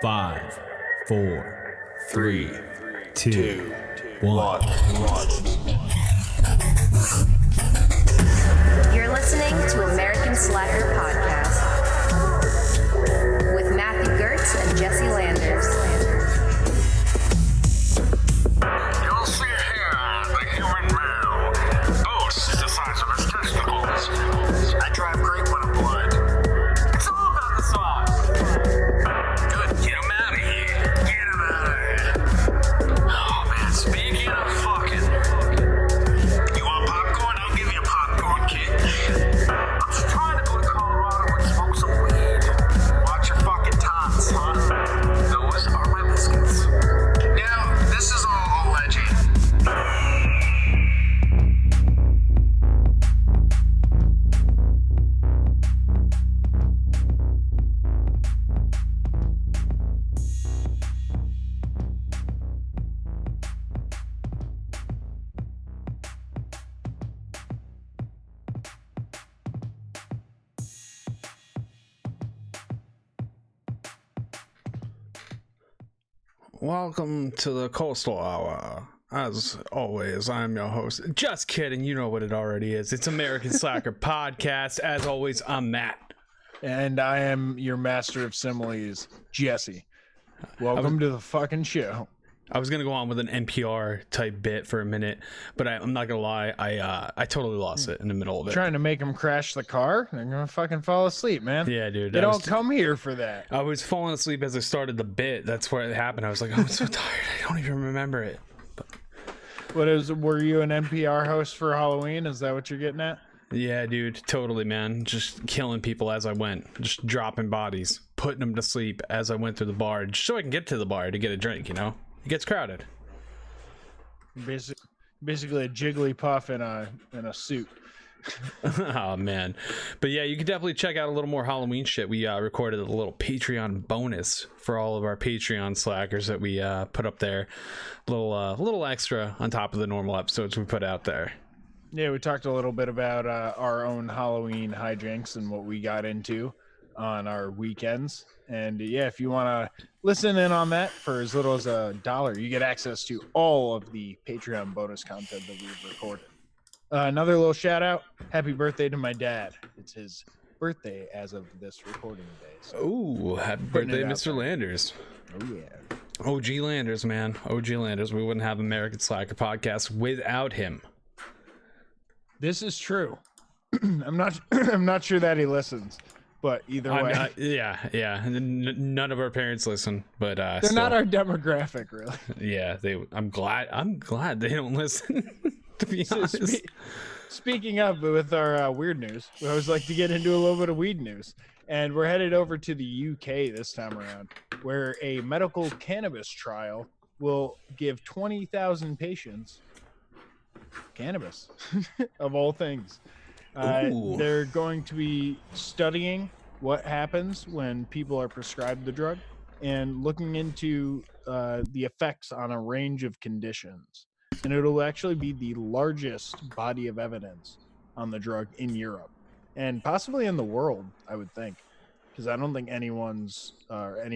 5, 4, 3, 2, 1. You're listening to American Slacker Podcast with Matthew Gertz and Jesse Landers. You'll see here the human male boasts the size of his testicles. I drive great when I'm blood. It's all about the sauce. Good, get him out of here. Get him out of here. Oh man, speaking of fucking, you want popcorn? I'll give you a popcorn kit. I'm just trying to go to Colorado and smoke some weed. Watch your fucking tots, huh? Those are my biscuits. Now, this is all alleged. Welcome to the Coastal Hour. As always, I'm your host. Just kidding, you know what it already is. It's American Slacker Podcast. As always, I'm Matt. And I am your master of similes, Jesse. Welcome to the fucking show. I was gonna go on with an NPR type bit for a minute, but I'm not gonna lie, I totally lost it in the middle of it. Trying to make them crash the car? They're gonna fucking fall asleep, man. Yeah, dude. They don't come here for that. I was falling asleep as I started the bit. That's where it happened. I was like, I'm so tired. I don't even remember it. Were you an NPR host for Halloween? Is that what you're getting at? Yeah, dude, totally, man. Just killing people as I went, just dropping bodies, putting them to sleep as I went through the bar, just so I can get to the bar to get a drink. You know, it gets crowded. Basically a Jigglypuff in a suit. Oh man, but yeah, you can definitely check out a little more Halloween shit. We recorded a little Patreon bonus for all of our Patreon slackers that we put up there, little extra on top of the normal episodes we put out there. Yeah, we talked a little bit about our own Halloween hijinks and what we got into on our weekends. And yeah, if you want to listen in on that for as little as $1, you get access to all of the Patreon bonus content that we've recorded. Another little shout out. Happy birthday to my dad. It's his birthday as of this recording day. So Ooh, happy birthday, Mr. Landers. oh yeah. OG Landers, man. OG Landers. We wouldn't have American Slacker Podcast without him. This is true. I'm not sure that he listens, but either way. Yeah. None of our parents listen, but they're not our demographic, really. Yeah, I'm glad they don't listen. To be honest. Speaking of, with our weird news, we always like to get into a little bit of weed news. And we're headed over to the UK this time around, where a medical cannabis trial will give 20,000 patients cannabis, of all things. They're going to be studying what happens when people are prescribed the drug and looking into the effects on a range of conditions. And it'll actually be the largest body of evidence on the drug in Europe and possibly in the world, I would think, because I don't think any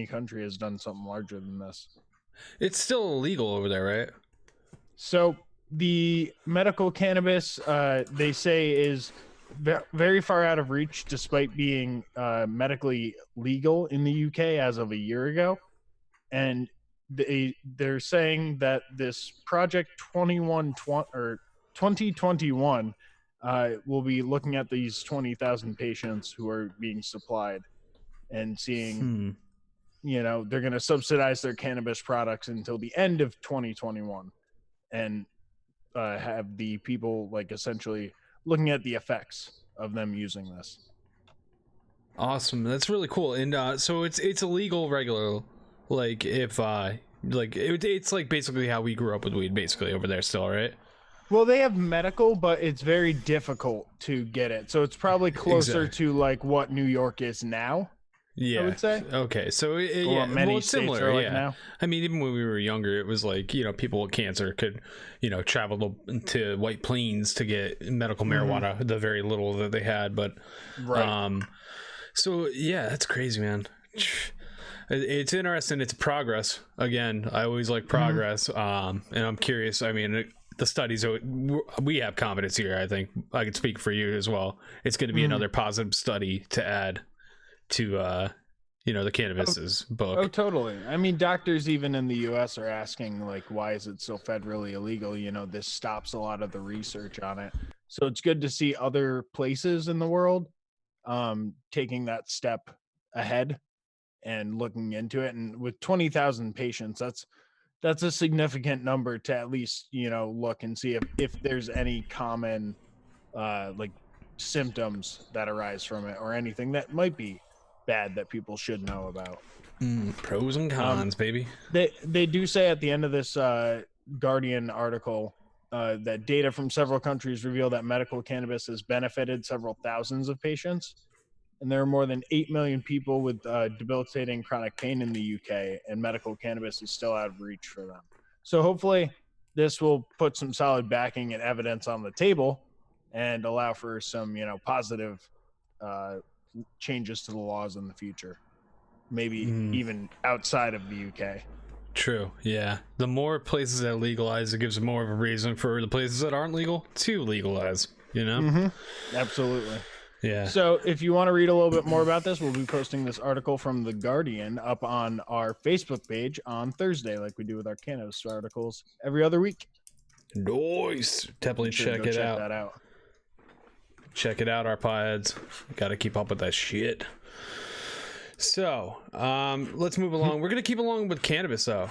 country has done something larger than this. It's still illegal over there, right? So the medical cannabis, they say, is very far out of reach, despite being medically legal in the UK as of a year ago. And they're saying that this project 2021 will be looking at these 20,000 patients who are being supplied and seeing, they're going to subsidize their cannabis products until the end of 2021 and have the people essentially looking at the effects of them using this. Awesome. That's really cool. And so it's illegal regular. Like if it's like basically how we grew up with weed basically over there still, right? Well, they have medical, but it's very difficult to get it. So it's probably closer to what New York is now. Yeah, I would say. Okay, so many it's states similar. are Yeah, now. I mean, even when we were younger, it was people with cancer could, travel to White Plains to get medical marijuana, the very little that they had. But, right. So yeah, that's crazy, man. It's interesting. It's progress. Again, I always like progress. And I'm curious. I mean, the studies, we have confidence here. I think I could speak for you as well. It's going to be another positive study to add to, the cannabis's book. Oh, totally. I mean, doctors even in the U.S. are asking, like, why is it so federally illegal? This stops a lot of the research on it. So it's good to see other places in the world taking that step ahead and looking into it. And with 20,000 patients, that's a significant number to at least, look and see if there's any common like symptoms that arise from it or anything that might be bad that people should know about. Pros and cons, baby. They do say at the end of this Guardian article that data from several countries reveal that medical cannabis has benefited several thousands of patients. And there are more than 8 million people with debilitating chronic pain in the UK, and medical cannabis is still out of reach for them. So hopefully this will put some solid backing and evidence on the table and allow for some, positive changes to the laws in the future. Maybe even outside of the UK. True. Yeah. The more places that legalize, it gives more of a reason for the places that aren't legal to legalize, Absolutely. Yeah. So if you want to read a little bit more about this, we'll be posting this article from The Guardian up on our Facebook page on Thursday, like we do with our cannabis articles every other week. Nice. Definitely check that out. Check it out, our pods. Got to keep up with that shit. So, let's move along. We're going to keep along with cannabis, though.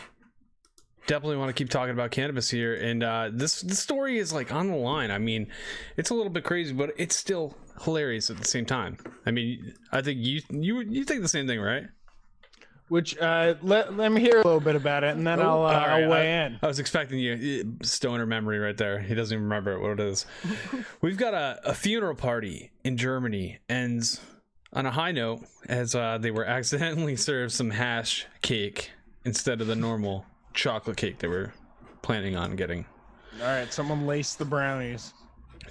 Definitely want to keep talking about cannabis here. And this story is like on the line. I mean, it's a little bit crazy, but it's still hilarious at the same time. I mean, I think you think the same thing, right? Which let me hear a little bit about it, and then I'll weigh in. I was expecting you. Stoner memory right there. He doesn't even remember what it is. We've got a funeral party in Germany ends on a high note as they were accidentally served some hash cake instead of the normal chocolate cake they were planning on getting. All right, someone laced the brownies.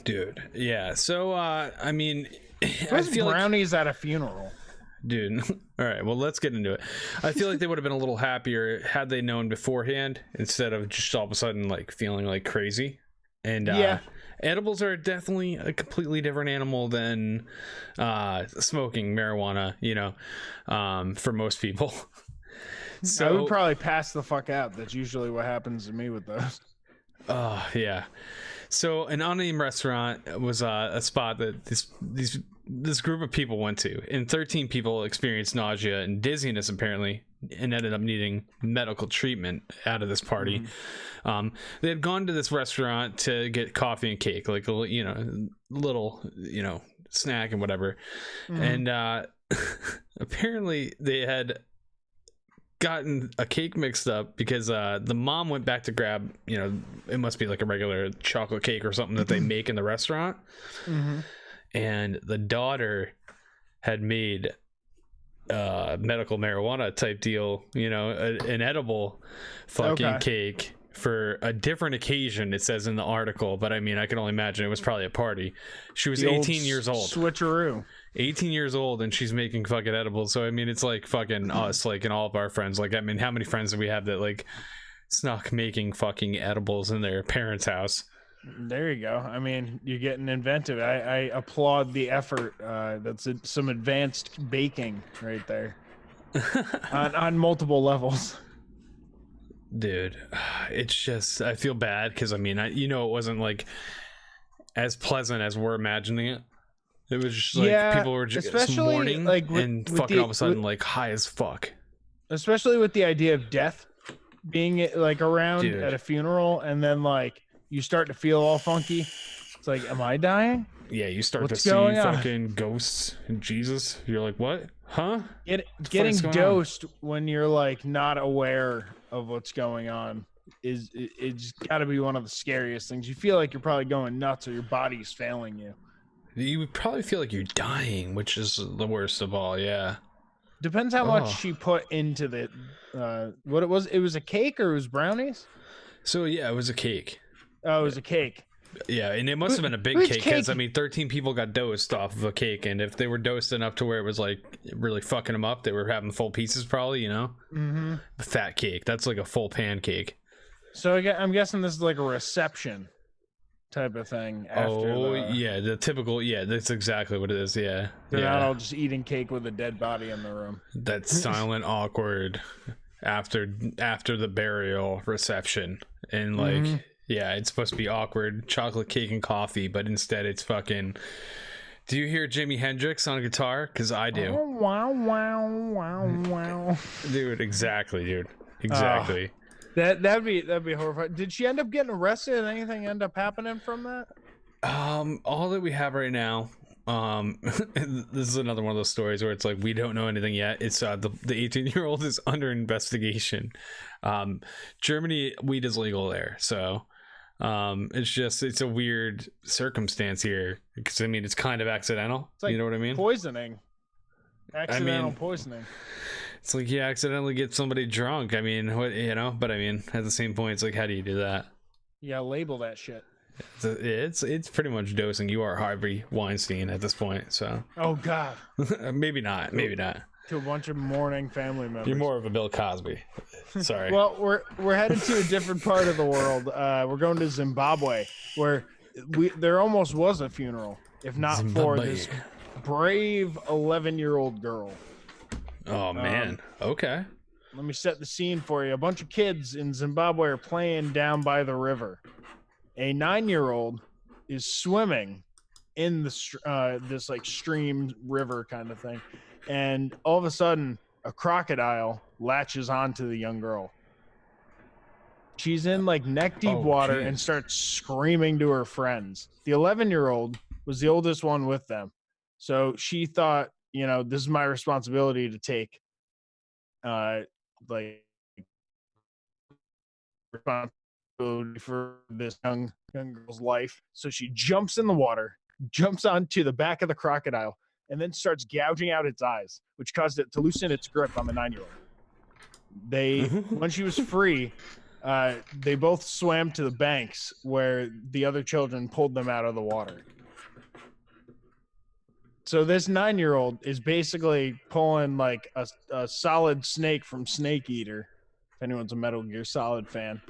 Dude, yeah. So, I mean, I feel brownies at a funeral. Dude, all right, well, let's get into it. I feel like they would have been a little happier had they known beforehand instead of just all of a sudden like feeling like crazy. And edibles are definitely a completely different animal than smoking marijuana, for most people. So I would probably pass the fuck out. That's usually what happens to me with those. Oh, yeah. So an unnamed restaurant was a spot that this group of people went to, and 13 people experienced nausea and dizziness apparently, and ended up needing medical treatment out of this party. They had gone to this restaurant to get coffee and cake, like a little snack and whatever, and apparently they had gotten a cake mixed up because the mom went back to grab, it must be like a regular chocolate cake or something that they make in the restaurant. And the daughter had made medical marijuana type deal, an edible fucking cake for a different occasion, it says in the article. But I mean, I can only imagine it was probably a party. She was 18 years old. Switcheroo. 18 years old, and she's making fucking edibles. So I mean, it's like fucking us, like, and all of our friends. Like, I mean, how many friends do we have that like snuck making fucking edibles in their parents' house? There you go. I mean, you're getting inventive. I applaud the effort. That's some advanced baking right there on multiple levels. Dude, it's just, I feel bad because I mean, it wasn't like as pleasant as we're imagining it. It was just like people were just mourning like and fucking all of a sudden like high as fuck. Especially with the idea of death being like around at a funeral, and then like you start to feel all funky. It's like, am I dying? Yeah, you start to see fucking ghosts and Jesus. You're like, what? Huh? Getting dosed when you're like not aware of what's going on it's got to be one of the scariest things. You feel like you're probably going nuts or your body's failing you. You would probably feel like you're dying, which is the worst of all. Yeah. Depends how much she put into the what it was. It was a cake or it was brownies? So yeah, it was a cake. Oh, it was a cake. Yeah, and it must have been a big Which cake because cake? I mean, 13 people got dosed off of a cake, and if they were dosed enough to where it was like really fucking them up, they were having full pieces, probably. You know, a fat cake. That's like a full pancake. So I'm guessing this is like a reception type of thing. After Yeah, the typical. Yeah, that's exactly what it is. Yeah, they're yeah. not all just eating cake with a dead body in the room. That silent, awkward after the burial reception, and like. Yeah, it's supposed to be awkward, chocolate cake and coffee, but instead it's fucking. Do you hear Jimi Hendrix on a guitar? Because I do. Oh, wow, wow, wow, wow. Dude, exactly, dude. Exactly. That'd be horrifying. Did she end up getting arrested? And anything end up happening from that? All that we have right now. This is another one of those stories where it's like we don't know anything yet. It's the 18-year-old is under investigation. Germany, weed is legal there, so. It's a weird circumstance here because I mean it's kind of accidental. It's like you know what I mean? Poisoning. Accidental poisoning. It's like you accidentally get somebody drunk. I mean, what But I mean, at the same point, it's like how do you do that? Yeah, label that shit. It's pretty much dosing. You are Harvey Weinstein at this point, so. Oh God. Maybe not. Maybe not. To a bunch of mourning family members. You're more of a Bill Cosby. Sorry. Well, we're headed to a different part of the world. We're going to Zimbabwe, where there almost was a funeral, if not for Zimbabwe. this brave 11-year-old girl. Oh man. Okay. Let me set the scene for you. A bunch of kids in Zimbabwe are playing down by the river. A 9-year-old is swimming in this like stream river kind of thing, and all of a sudden a crocodile latches onto the young girl. She's in like neck deep water and starts screaming to her friends. The 11-year-old was the oldest one with them, so she thought, this is my responsibility to take like responsibility for this young girl's life. So she jumps in the water, jumps onto the back of the crocodile, and then starts gouging out its eyes, which caused it to loosen its grip on the 9-year-old. When she was free, they both swam to the banks where the other children pulled them out of the water. So this 9-year-old is basically pulling like a solid snake from Snake Eater, if anyone's a Metal Gear Solid fan,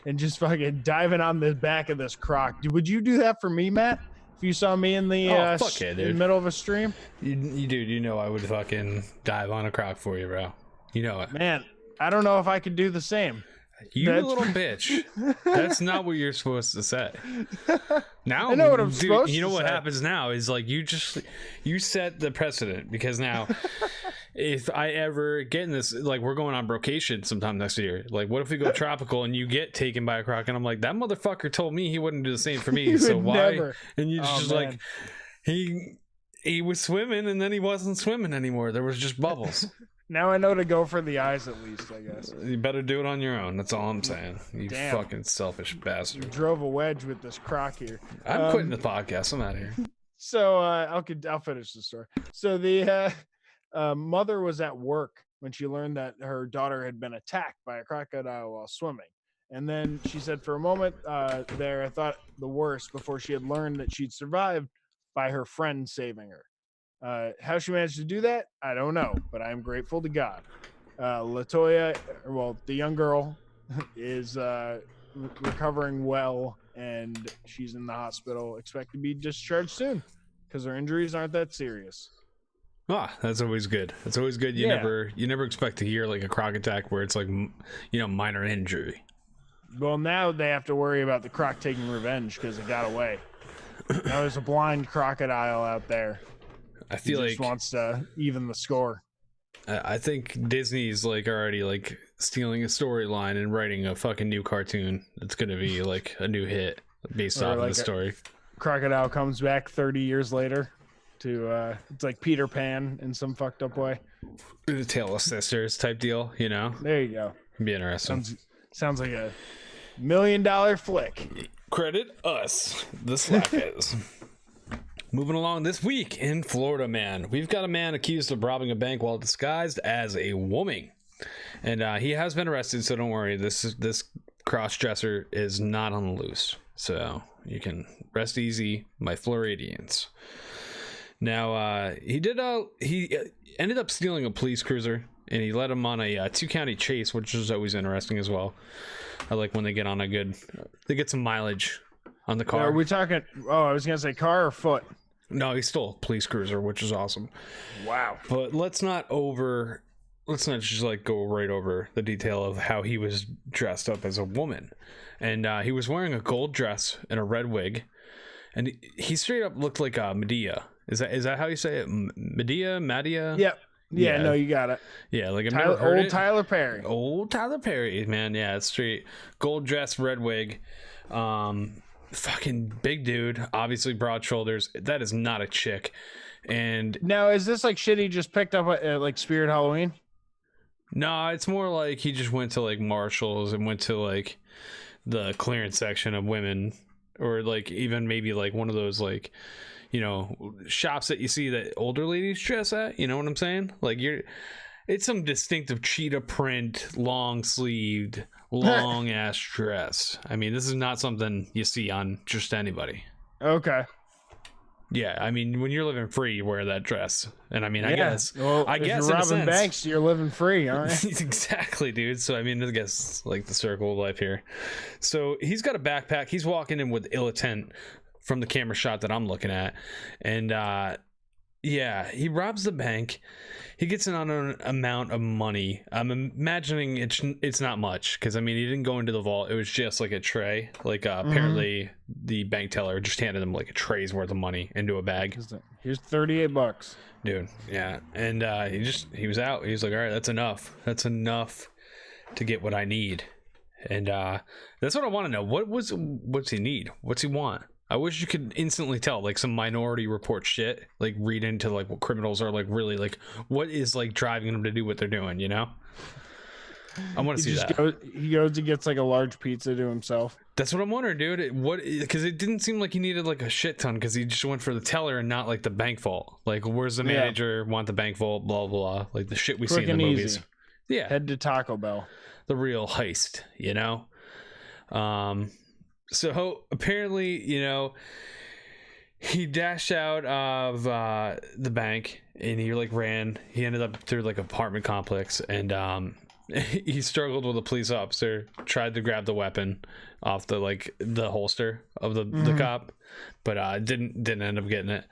and just fucking diving on the back of this croc. Would you do that for me, Matt? If you saw me in the fuck yeah, in dude. the middle of a stream? You know I would fucking dive on a croc for you, bro. You know it. Man, I don't know if I could do the same. You That's- little bitch. That's not what you're supposed to say. Now I know what I'm dude, supposed you know to what say. happens now is like you set the precedent because now if I ever get in this, like we're going on brocation sometime next year. Like what if we go tropical and you get taken by a croc and I'm like, that motherfucker told me he wouldn't do the same for me. He So would why? never. And you Oh, just man. like he was swimming and then he wasn't swimming anymore. There was just bubbles. Now I know to go for the eyes at least, I guess. You better do it on your own. That's all I'm saying. You Damn. fucking selfish bastard. Drove a wedge with this croc here. I'm quitting the podcast. I'm out of here. So I'll finish the story. So the mother was at work when she learned that her daughter had been attacked by a crocodile while swimming. And then she said for a moment there, I thought the worst before she had learned that she'd survived by her friend saving her. How she managed to do that, I don't know, but I am grateful to God. Latoya, the young girl, is recovering well, and she's in the hospital. Expect to be discharged soon because her injuries aren't that serious. Ah, that's always good. That's always good. You Yeah. never expect to hear like a croc attack where it's like minor injury. Well, now they have to worry about the croc taking revenge because it got away. Now there's a blind crocodile out there. I He feel just like wants to even the score. I think Disney's like already like stealing a storyline and writing a fucking new cartoon. It's gonna be like a new hit based Or off like of the story. Crocodile comes back 30 years later to it's like Peter Pan in some fucked up way. The Tale of Sisters type deal. There you go. Be interesting. Sounds like a $1 million flick. Credit us, the Slackers. Moving along this week in Florida, man. We've got a man accused of robbing a bank while disguised as a woman. And he has been arrested, so don't worry. This cross-dresser is not on the loose. So you can rest easy, my Floridians. Now, he ended up stealing a police cruiser, and he led him on a 2-county chase, which is always interesting as well. I like when they get on they get some mileage on the car. Are we talking? Oh, I was gonna say car or foot. No, he stole a police cruiser, which is awesome. Wow. But let's not just like go right over the detail of how he was dressed up as a woman. And he was wearing a gold dress and a red wig, and he straight up looked like Medea. Is that how you say it? Medea? Yep. Yeah, Yeah. no, you got it. Yeah, like I've never heard it. Tyler Perry. Old Tyler Perry, man. Yeah, it's straight gold dress, red wig. Fucking big dude, obviously broad shoulders. That is not a chick. And Now, is this like shit he just picked up at like Spirit Halloween? no, it's more like he just went to like Marshalls and went to like the clearance section of women, or like even maybe like one of those like, you know, shops that you see that older ladies dress at. You know what I'm saying? Like it's some distinctive cheetah print, long sleeved, long ass dress. I mean, this is not something you see on just anybody. Okay. Yeah, I mean, when you're living free, you wear that dress, and I mean, I Yeah. guess, Well, I if guess you're in a robbing sense, banks, you're living free, aren't you? exactly, dude. So I mean, I guess like the circle of life here. So he's got a backpack. He's walking in with ill intent from the camera shot that I'm looking at, and yeah, he robs the bank. He gets an unknown amount of money. I'm imagining it's not much, because I mean, he didn't go into the vault. It was just like a tray. Like apparently the bank teller just handed him like a tray's worth of money into a bag. Here's $38. Dude, yeah. And he was out. He was like, all right, that's enough. That's enough to get what I need. And that's what I want to know. What's he need? What's he want? I wish you could instantly tell, like some Minority Report shit, like read into like what criminals are like really like, what is like driving them to do what they're doing, you know? I want to see that. He goes and gets like a large pizza to himself. That's what I'm wondering, dude. Because it didn't seem like he needed like a shit ton, because he just went for the teller and not like the bank vault. Like, where's the manager? Want the bank vault? Blah blah. Like the shit we see in the movies. Easy. Yeah, Head to Taco Bell. the real heist, you know. So apparently, you know, he dashed out of the bank, and he like ran. He ended up through like apartment complex, and he struggled with a police officer, tried to grab the weapon off the holster of the cop, but didn't end up getting it.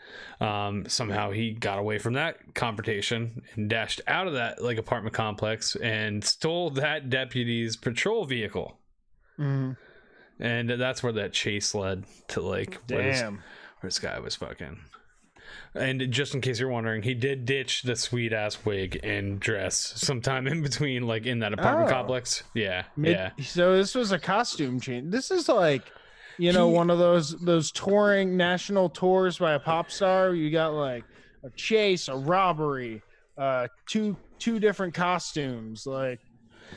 Somehow he got away from that confrontation and dashed out of that like apartment complex and stole that deputy's patrol vehicle. And that's where that chase led to, like, where this guy was fucking. And just in case you're wondering, he did ditch the sweet ass wig and dress sometime in between, like in that apartment complex. Yeah, yeah. So this was a costume change. This is like, you know, one of those touring national tours by a pop star. You got like a chase, a robbery, two different costumes. Like,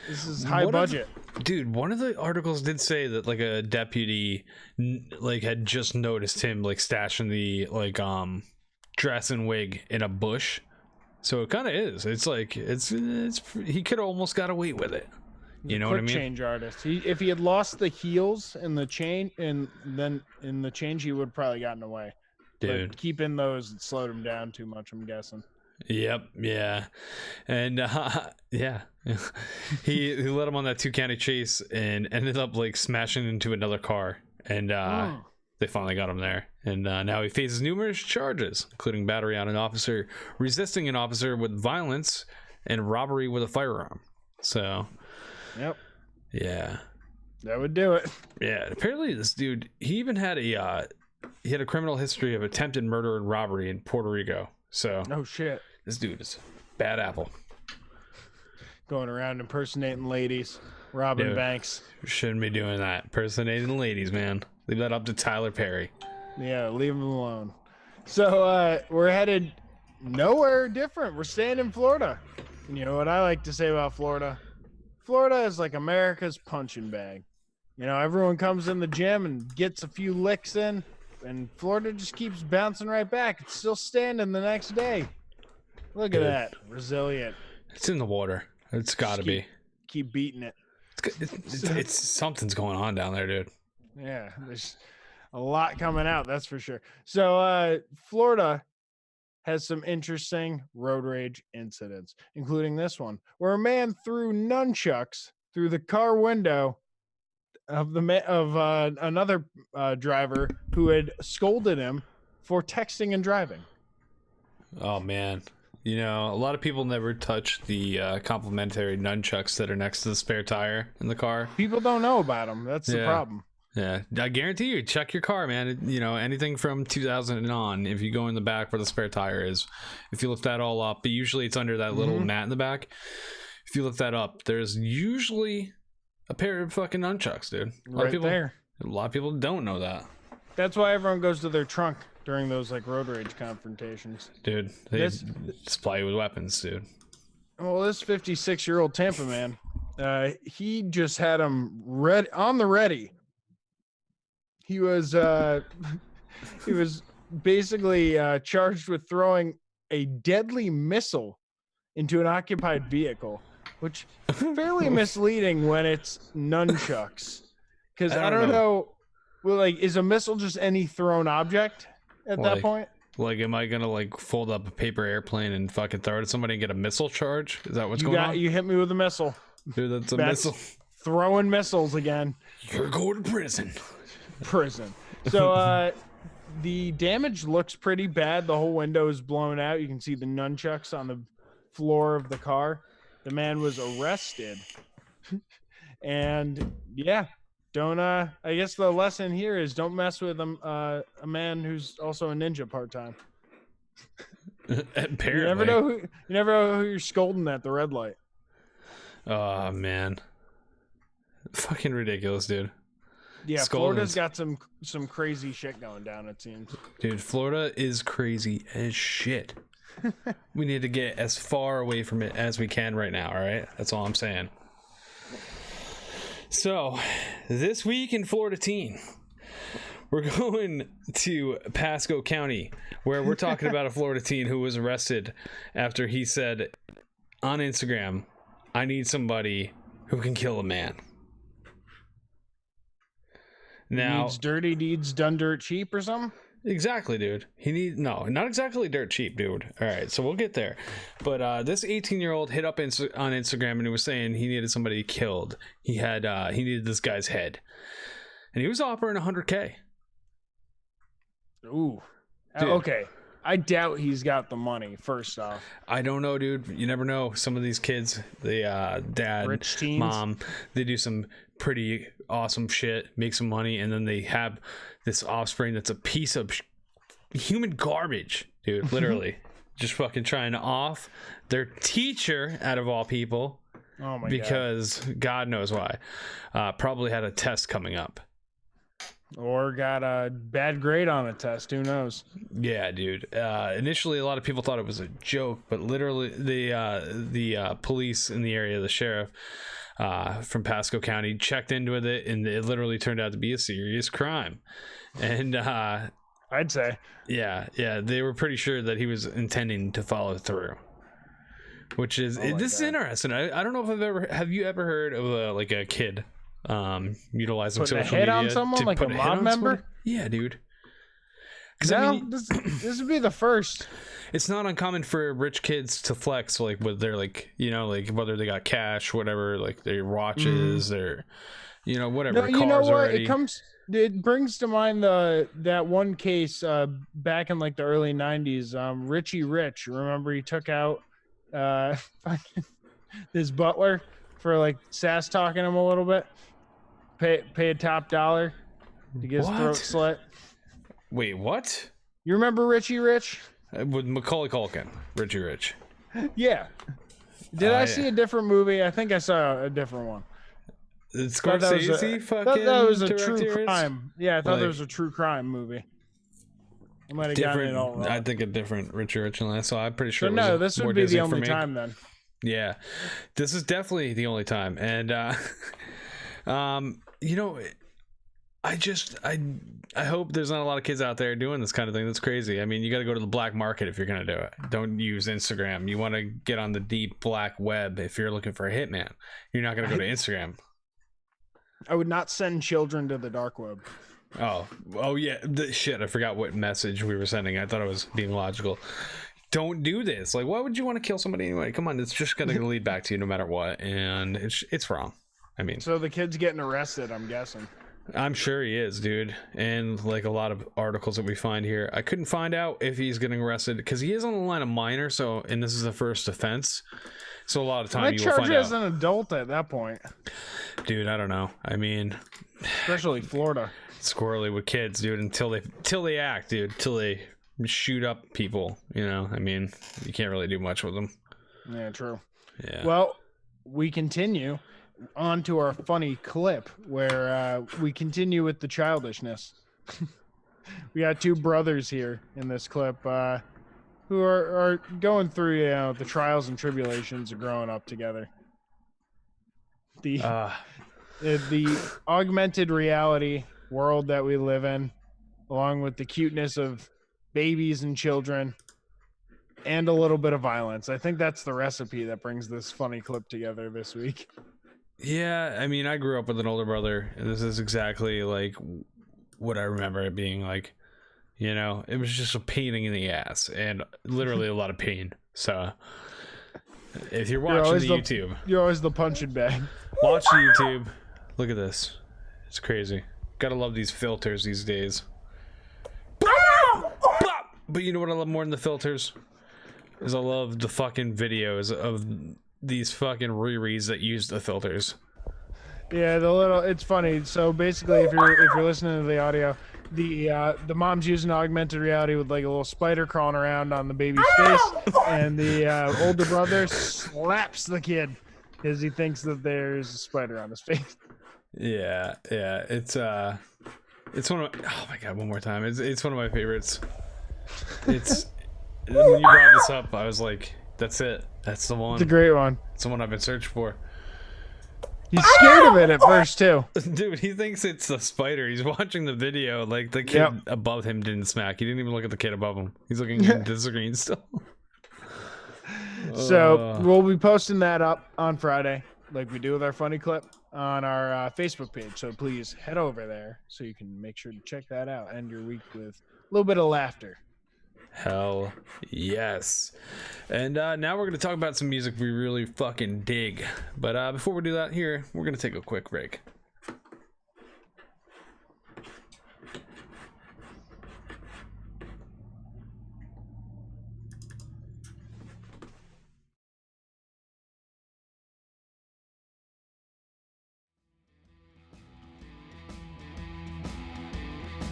this is high budget. Dude, one of the articles did say that like a deputy like had just noticed him like stashing the like dress and wig in a bush. So it kind of is. It's like it's he could almost got away with it. You know what I mean? Change artist. If he had lost the heels and the chain, and then in the change, he would have probably gotten away. Dude, but keeping those slowed him down too much, I'm guessing. Yep, yeah, and yeah, he led him on that 2-county chase and ended up like smashing into another car, and they finally got him there. And now he faces numerous charges, including battery on an officer, resisting an officer with violence, and robbery with a firearm. So, yep, yeah, that would do it. Yeah, apparently this dude, he even had a criminal history of attempted murder and robbery in Puerto Rico. So, oh shit. This dude is bad apple. Going around impersonating ladies, robbing banks. Shouldn't be doing that. Impersonating ladies, man. Leave that up to Tyler Perry. Yeah, leave him alone. So we're headed nowhere different. We're staying in Florida. And you know what I like to say about Florida? Florida is like America's punching bag. You know, everyone comes in the gym and gets a few licks in, and Florida just keeps bouncing right back. It's still standing the next day. Look at that. Resilient. It's in the water. It's got to be. Keep beating it. It's something's going on down there, dude. Yeah, there's a lot coming out, that's for sure. So Florida has some interesting road rage incidents, including this one, where a man threw nunchucks through the car window of another driver who had scolded him for texting and driving. Oh man, you know, a lot of people never touch the complimentary nunchucks that are next to the spare tire in the car. People don't know about them. That's the problem. Yeah, I guarantee you, check your car, man. You know, anything from 2000 and on, if you go in the back where the spare tire is, if you look that all up, but usually it's under that little mat in the back. If you look that up, there's usually a pair of fucking nunchucks, dude. A lot of people don't know that. That's why everyone goes to their trunk during those like road rage confrontations. Dude, they supply you with weapons, dude. Well, this 56-year-old Tampa man, he just had him on the ready. He was basically charged with throwing a deadly missile into an occupied vehicle, which fairly misleading when it's nunchucks. Because I don't know. Well, like, is a missile just any thrown object at that point? Like, am I gonna like fold up a paper airplane and fucking throw it at somebody and get a missile charge? Is that what's going on? You hit me with a missile. Dude, that's a missile. Throwing missiles again. You're going to prison. So the damage looks pretty bad. The whole window is blown out. You can see the nunchucks on the floor of the car. The man was arrested. And yeah, don't I guess the lesson here is don't mess with a man who's also a ninja part-time. Apparently. You never know who you're scolding at the red light. Oh man. Fucking ridiculous, dude. Yeah, Florida's got some crazy shit going down, it seems. Dude, Florida is crazy as shit. We need to get as far away from it as we can right now, all right? That's all I'm saying. So, this week in Florida Teen, we're going to Pasco County, where we're talking about a Florida teen who was arrested after he said on Instagram, "I need somebody who can kill a man." Now, needs dirty deeds done dirt cheap or something? Exactly, dude. Not exactly dirt cheap, dude. All right, so we'll get there. But this 18-year-old hit up on Instagram and he was saying he needed somebody killed. He needed this guy's head, and he was offering $100K. Ooh, dude. Okay. I doubt he's got the money. First off, I don't know, dude. You never know. Some of these kids, the dad, rich teens, mom, they do some pretty awesome shit, make some money, and then they have this offspring that's a piece of human garbage, dude. Literally, just fucking trying to off their teacher out of all people. Oh my because God knows why. Probably had a test coming up. Or got a bad grade on a test. Who knows? Yeah, dude. Initially, a lot of people thought it was a joke, but literally, the police in the area, the sheriff from Pasco County, checked into it, and it literally turned out to be a serious crime. And I'd say, yeah, they were pretty sure that he was intending to follow through. Which is this is interesting. I don't know if have you ever heard of like a kid utilizing putting social a hit media on someone, like a mob member? Yeah, dude. No, I mean, this would be the first. It's not uncommon for rich kids to flex, like with their, like, you know, like whether they got cash, whatever, like their watches, their, you know, whatever. No, you know what? Already. It brings to mind that one case back in like the early 90s. Richie Rich, remember he took out his butler for like sass talking him a little bit. Pay a top dollar to get his throat slit. Wait, what? You remember Richie Rich? With Macaulay Culkin, Richie Rich. Yeah. Did I see a different movie? I think I saw a different one. Scorsese fucking thought that was a director true is? crime. Yeah, I thought there was a true crime movie. I might have gotten it all wrong. I think a different Richie Rich than I saw. I'm pretty sure. So no, this would be the only time then. Yeah, this is definitely the only time, and you know, I hope there's not a lot of kids out there doing this kind of thing. That's crazy. I mean, you got to go to the black market if you're gonna do it. Don't use Instagram. You want to get on the deep black web if you're looking for a hitman. You're not gonna go to Instagram. I would not send children to the dark web. Oh yeah. Shit, I forgot what message we were sending. I thought I was being logical. Don't do this. Like, why would you want to kill somebody anyway? Come on, it's just gonna lead back to you no matter what, and it's wrong. I mean, So the kid's getting arrested, I'm guessing. I'm sure he is, dude. And like a lot of articles that we find here, I couldn't find out if he's getting arrested because he is on the line of minor. So, and this is the first offense. So a lot of time They you will charge find you as out. an adult at that point, Dude, I don't know. I mean, especially Florida. squirrely with kids, dude. Until they act, dude. Till they shoot up people. You know, I mean, you can't really do much with them. Yeah, true. Yeah. Well, we continue on to our funny clip where we continue with the childishness. We got two brothers here in this clip who are going through the trials and tribulations of growing up together. The augmented reality world that we live in, along with the cuteness of babies and children, and a little bit of violence. I think that's the recipe that brings this funny clip together this week. Yeah, I mean, I grew up with an older brother, and this is exactly like what I remember it being like. You know, it was just a pain in the ass, and literally a lot of pain. So, if you're watching the YouTube, You're always the punching bag. watch the YouTube. Look at this. It's crazy. Gotta love these filters these days. But you know what I love more than the filters? Is I love the fucking videos of these fucking rereads that use the filters. Yeah, it's funny. So basically, if you're listening to the audio, the mom's using augmented reality with like a little spider crawling around on the baby's face, and the older brother slaps the kid because he thinks that there's a spider on his face. Yeah, it's one of oh my god, one more time. It's one of my favorites. It's when you brought this up, I was like, that's it. That's the one. It's a great one. It's the one I've been searching for. He's scared of it at first too. Dude, he thinks it's a spider. He's watching the video. Like the kid above him didn't smack. He didn't even look at the kid above him. He's looking at the screen still. So we'll be posting that up on Friday, like we do with our funny clip, on our Facebook page. So please head over there so you can make sure to check that out. End your week with a little bit of laughter. Hell yes. And now we're going to talk about some music we really fucking dig. But before we do that, here, we're going to take a quick break.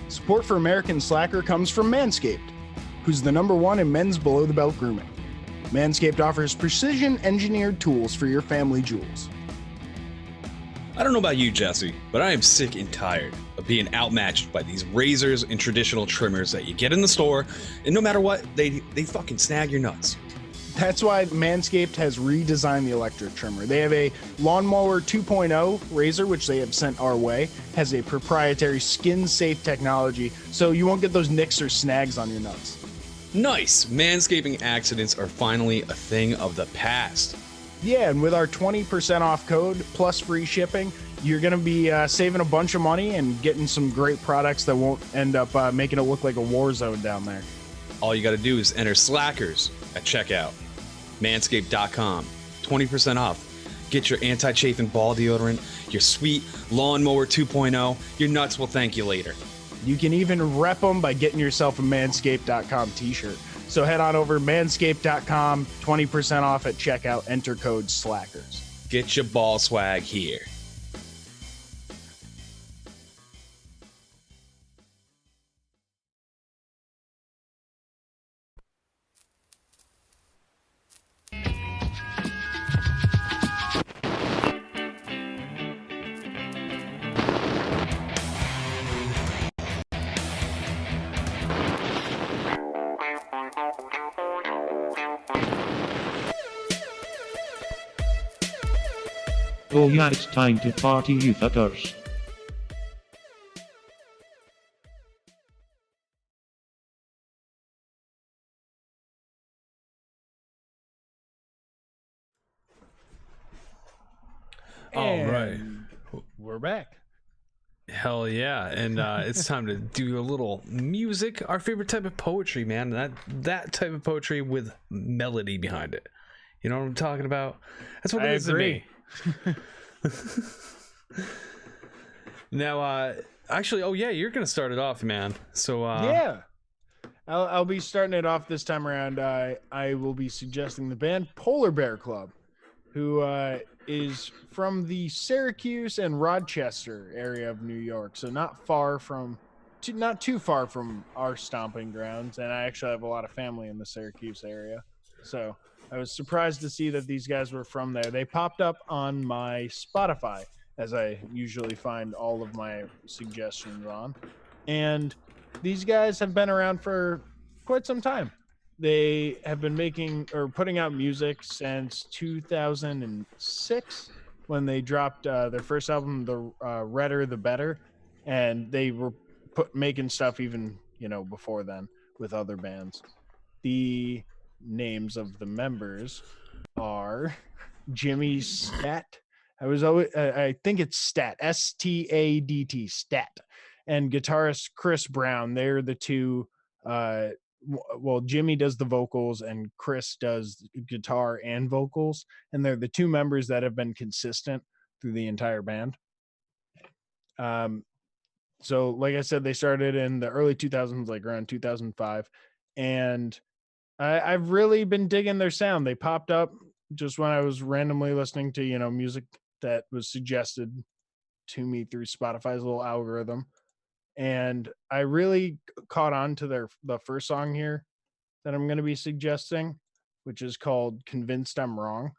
Support for American Slacker comes from Manscaped, who's the #1 in men's below-the-belt grooming. Manscaped offers precision-engineered tools for your family jewels. I don't know about you, Jesse, but I am sick and tired of being outmatched by these razors and traditional trimmers that you get in the store, and no matter what, they fucking snag your nuts. That's why Manscaped has redesigned the electric trimmer. They have a Lawnmower 2.0 razor, which they have sent our way, has a proprietary skin-safe technology, so you won't get those nicks or snags on your nuts. Nice! Manscaping accidents are finally a thing of the past. Yeah, and with our 20% off code plus free shipping, you're going to be saving a bunch of money and getting some great products that won't end up making it look like a war zone down there. All you gotta do is enter Slackers at checkout. Manscaped.com. 20% off. Get your anti-chafing ball deodorant, your sweet Lawnmower 2.0. Your nuts will thank you later. You can even rep them by getting yourself a Manscaped.com t-shirt. So head on over Manscaped.com, 20% off at checkout, enter code SLACKERS. Get your ball swag here. Oh yeah, it's time to party, you fuckers. All right. We're back. Hell yeah. And it's time to do a little music. Our favorite type of poetry, man. That type of poetry with melody behind it. You know what I'm talking about? That's what it is to me. Now, actually, oh yeah, you're gonna start it off, man. So Yeah. I'll be starting it off this time around. I will be suggesting the band Polar Bear Club, who is from the Syracuse and Rochester area of New York, so not too far from our stomping grounds. And I actually have a lot of family in the Syracuse area, so I was surprised to see that these guys were from there. They popped up on my Spotify, as I usually find all of my suggestions on, and these guys have been around for quite some time. They have been making or putting out music since 2006 when they dropped their first album, The Redder the Better, and they were making stuff even before then with other bands. The names of the members are Jimmy Stat. I think it's Stat, S-T-A-D-T, Stat, and guitarist Chris Brown. They're the two. Well, Jimmy does the vocals and Chris does guitar and vocals, and they're the two members that have been consistent through the entire band. So like I said, they started in the early 2000s, like around 2005, and I've really been digging their sound. They popped up just when I was randomly listening to music that was suggested to me through Spotify's little algorithm. And I really caught on to the first song here that I'm going to be suggesting, which is called Convinced I'm Wrong.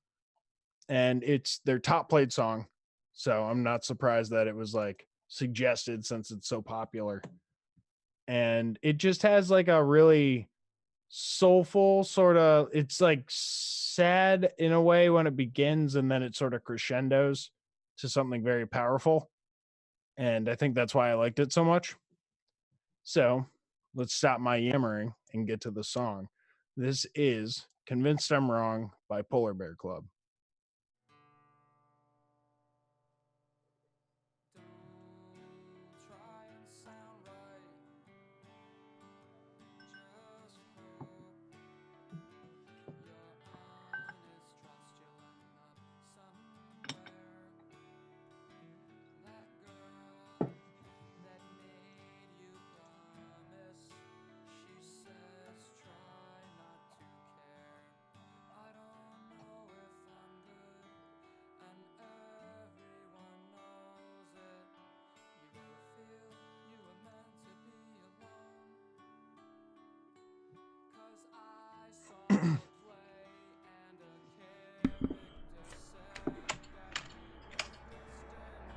And it's their top played song. So I'm not surprised that it was like suggested since it's so popular. And it just has like a really soulful sort of, it's like sad in a way when it begins, and then it sort of crescendos to something very powerful. And I think that's why I liked it so much. So let's stop my yammering and get to the song. This is Convinced I'm Wrong by Polar Bear Club.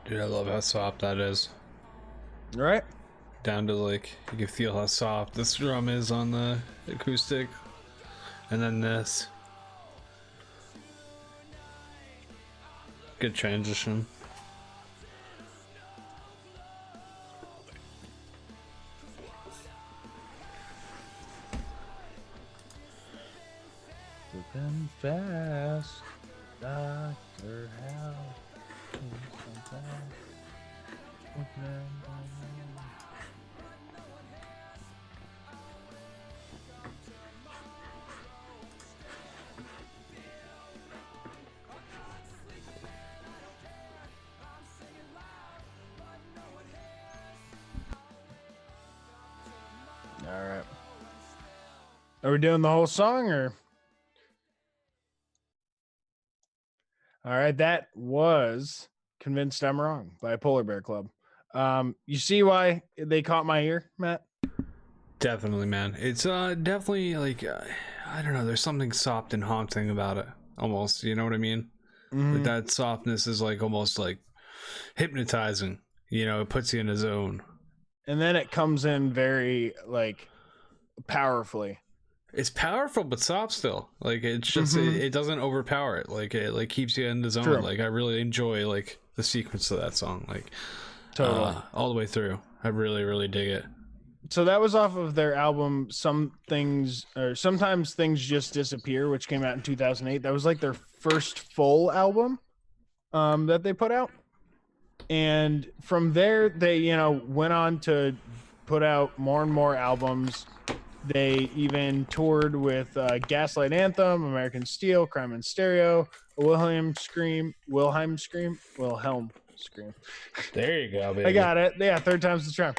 Dude, I love how soft that is. Right? Down to like, you can feel how soft this drum is on the acoustic. And then this. Good transition. Moving fast, Dr. House. All right. Are we doing the whole song or? All right, that was Convinced I'm Wrong by Polar Bear Club. You see why they caught my ear, Matt? Definitely, man. It's definitely like, I don't know, there's something soft and haunting about it, almost. You know what I mean? Mm-hmm. Like that softness is like almost like hypnotizing. It puts you in a zone. And then it comes in very like powerfully. It's powerful but soft still. Like it's just it doesn't overpower it. Like it like keeps you in the zone. True. Like I really enjoy like the sequence of that song. Like Totally. all the way through. I really, really dig it. So that was off of their album Some Things, or Sometimes Things Just Disappear, which came out in 2008. That was like their first full album that they put out. And from there, they, went on to put out more and more albums. They even toured with Gaslight Anthem, American Steel, Crime in Stereo, Wilhelm Scream. There you go, baby. I got it. Yeah, third time's the charm.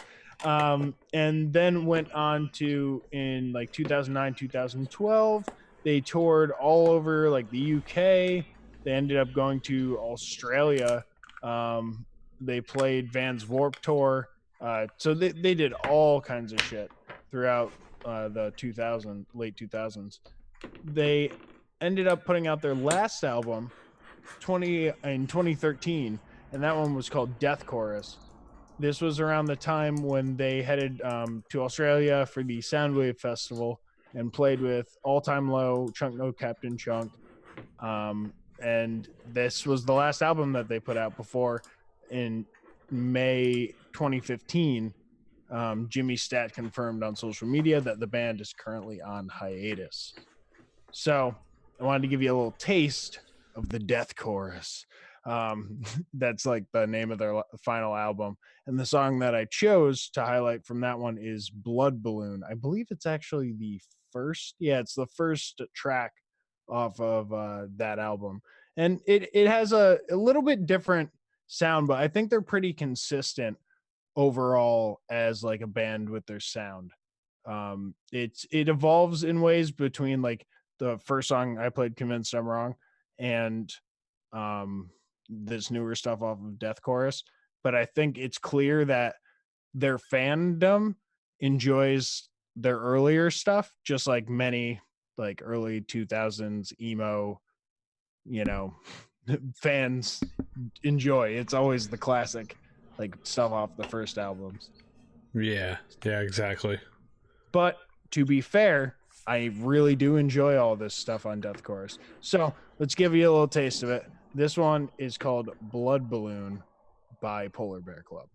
And then went on to, in like 2009, 2012, they toured all over like the UK. They ended up going to Australia. They played Vans Warped Tour. So they did all kinds of shit throughout the late 2000s. They ended up putting out their last album in 2013, and that one was called Death Chorus. This was around the time when they headed to Australia for the Soundwave Festival and played with All Time Low, Chunk No Captain Chunk. And this was the last album that they put out before, in May 2015, Jimmy Stat confirmed on social media that the band is currently on hiatus. So I wanted to give you a little taste of the Death Chorus. That's like the name of their final album. And the song that I chose to highlight from that one is Blood Balloon. I believe it's actually it's the first track off of that album. And it has a little bit different sound, but I think they're pretty consistent overall as like a band with their sound. It evolves in ways between like the first song I played, Convinced I'm Wrong, and this newer stuff off of Death Chorus. But I think it's clear that their fandom enjoys their earlier stuff, just like many like early 2000s emo, fans enjoy. It's always the classic like stuff off the first albums. Yeah, exactly. But to be fair, I really do enjoy all this stuff on Death Chorus. So let's give you a little taste of it. This one is called Blood Balloon by Polar Bear Club.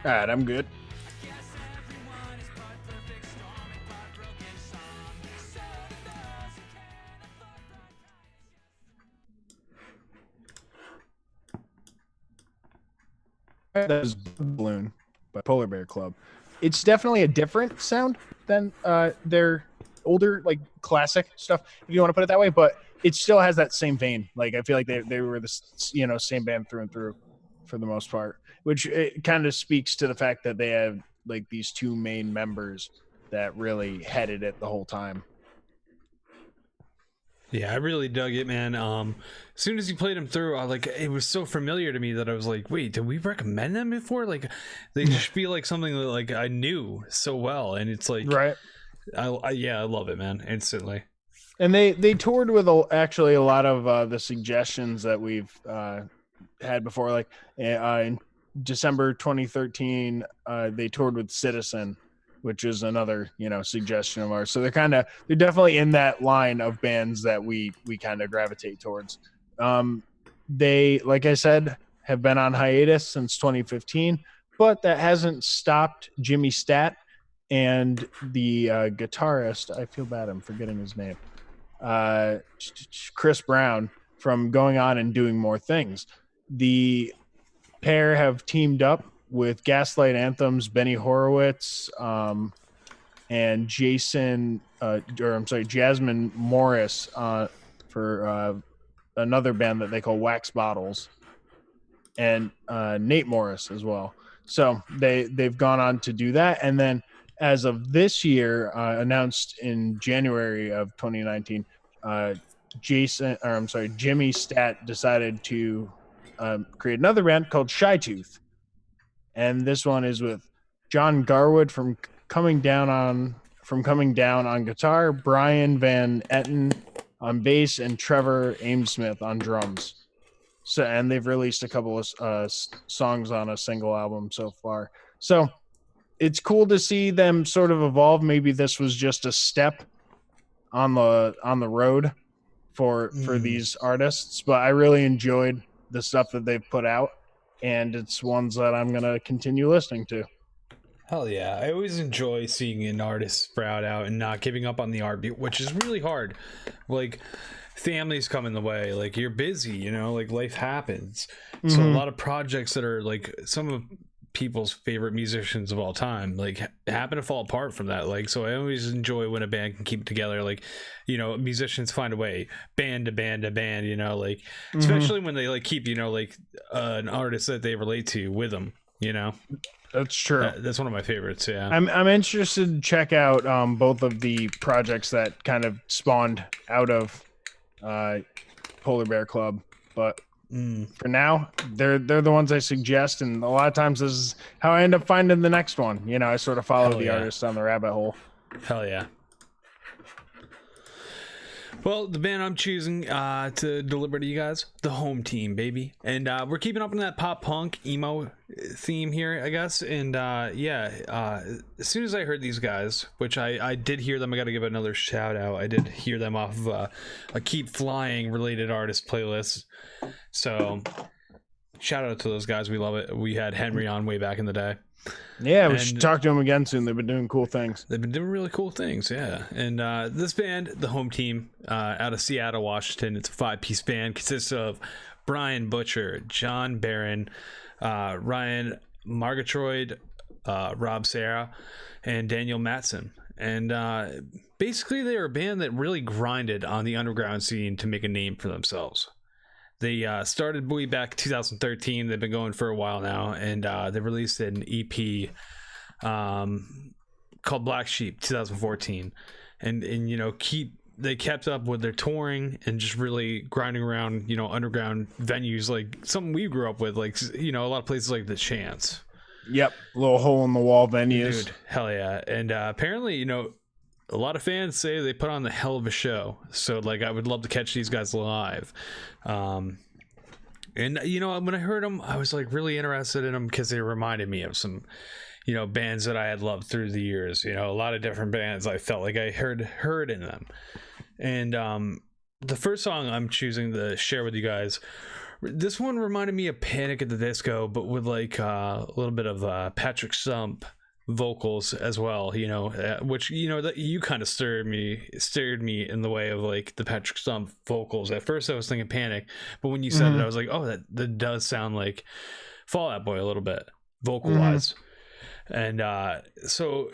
All right, I'm good. That was Balloon by Polar Bear Club. It's definitely a different sound than their older, like classic stuff, if you want to put it that way. But it still has that same vein. Like I feel like they were the same band through and through for the most part, which it kind of speaks to the fact that they have like these two main members that really headed it the whole time. Yeah, I really dug it, man. As soon as you played them through, it was so familiar to me that I was like, wait, did we recommend them before? Like, they just feel like something that like I knew so well, and it's like, right? I love it, man, instantly. And they toured with actually a lot of the suggestions that we've had before. Like in December 2013, they toured with Citizen, which is another suggestion of ours. So they're definitely in that line of bands that we kind of gravitate towards. They, like I said, have been on hiatus since 2015, but that hasn't stopped Jimmy Stat and the guitarist, I feel bad, I'm forgetting his name, Chris Brown, from going on and doing more things. The pair have teamed up with Gaslight Anthem's Benny Horowitz and Jasmine Morris for another band that they call Wax Bottles, and Nate Morris as well. So they've gone on to do that, and then as of this year, announced in January of 2019, Jimmy Stat decided to create another band called Shy Tooth, and this one is with John Garwood from Coming Down on guitar, Brian Van Etten on bass, and Trevor Amesmith on drums. So, and they've released a couple of songs on a single album so far. So it's cool to see them sort of evolve. Maybe this was just a step on the road for these artists, but I really enjoyed the stuff that they've put out, and it's ones that I'm gonna continue listening to. Hell yeah. I always enjoy seeing an artist sprout out and not giving up on the art, which is really hard. Like, families come in the way, like, you're busy, you know, like, life happens. So a lot of projects that are like some of people's favorite musicians of all time, like, happen to fall apart from that. Like, so I always enjoy when a band can keep it together. Like, you know, musicians find a way, band to band to band, you know, like, especially when they like keep, you know, like an artist that they relate to with them, you know. That's true. That's one of my favorites. Yeah, I'm interested to check out both of the projects that kind of spawned out of Polar Bear Club, but for now, they're the ones I suggest, and a lot of times this is how I end up finding the next one. You know, I sort of follow the artist on the rabbit hole. Hell yeah. Well, the band I'm choosing to deliver to you guys, the Home Team, baby. And we're keeping up on that pop punk emo theme here, I guess. And as soon as I heard these guys, which I did hear them, I got to give another shout out. I did hear them off of a Keep Flying related artist playlist. So shout out to those guys. We love it. We had Henry on way back in the day. Yeah, we should talk to them again soon. They've been doing cool things. They've been doing really cool things, yeah. And this band, the Home Team, out of Seattle, Washington, it's a 5-piece band. Consists of Brian Butcher, John Barron, Ryan Margatroyd, Rob Serra, and Daniel Matson. And basically, they were a band that really grinded on the underground scene to make a name for themselves. They started way back 2013. They've been going for a while now, and they released an EP called Black Sheep 2014. And you know, they kept up with their touring and just really grinding around, you know, underground venues, like something we grew up with, like, you know, a lot of places like the Chance. Yep, little hole in the wall venues. Dude, hell yeah. And apparently, you know, a lot of fans say they put on the hell of a show. So, like, I would love to catch these guys live. And, you know, when I heard them, I was, like, really interested in them because they reminded me of some, you know, bands that I had loved through the years. You know, a lot of different bands I felt like I heard in them. And the first song I'm choosing to share with you guys, this one reminded me of Panic at the Disco, but with, like, a little bit of Patrick Stump vocals as well, you know, which, you know, that you kind of steered me in the way of, like, the Patrick Stump vocals. At first I was thinking Panic, but when you said it, I was like, oh, that does sound like Fall Out Boy a little bit vocal wise. And so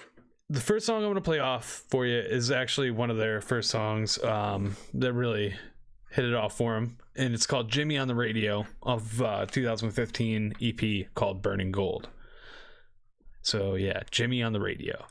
the first song I'm going to play off for you is actually one of their first songs that really hit it off for them, and it's called Jimmy on the Radio of 2015 EP called Burning Gold. So yeah, Jimmy on the Radio.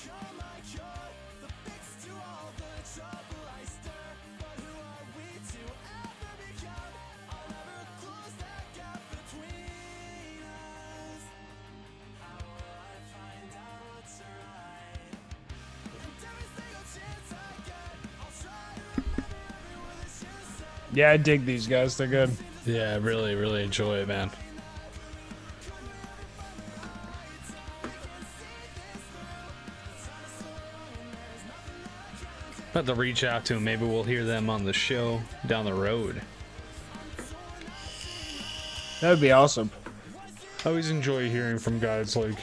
Come my cure, the fix to all the trouble. Yeah, I dig these guys. They're good. Yeah, I really, really enjoy it, man. About to reach out to them. Maybe we'll hear them on the show down the road. That would be awesome. I always enjoy hearing from guys like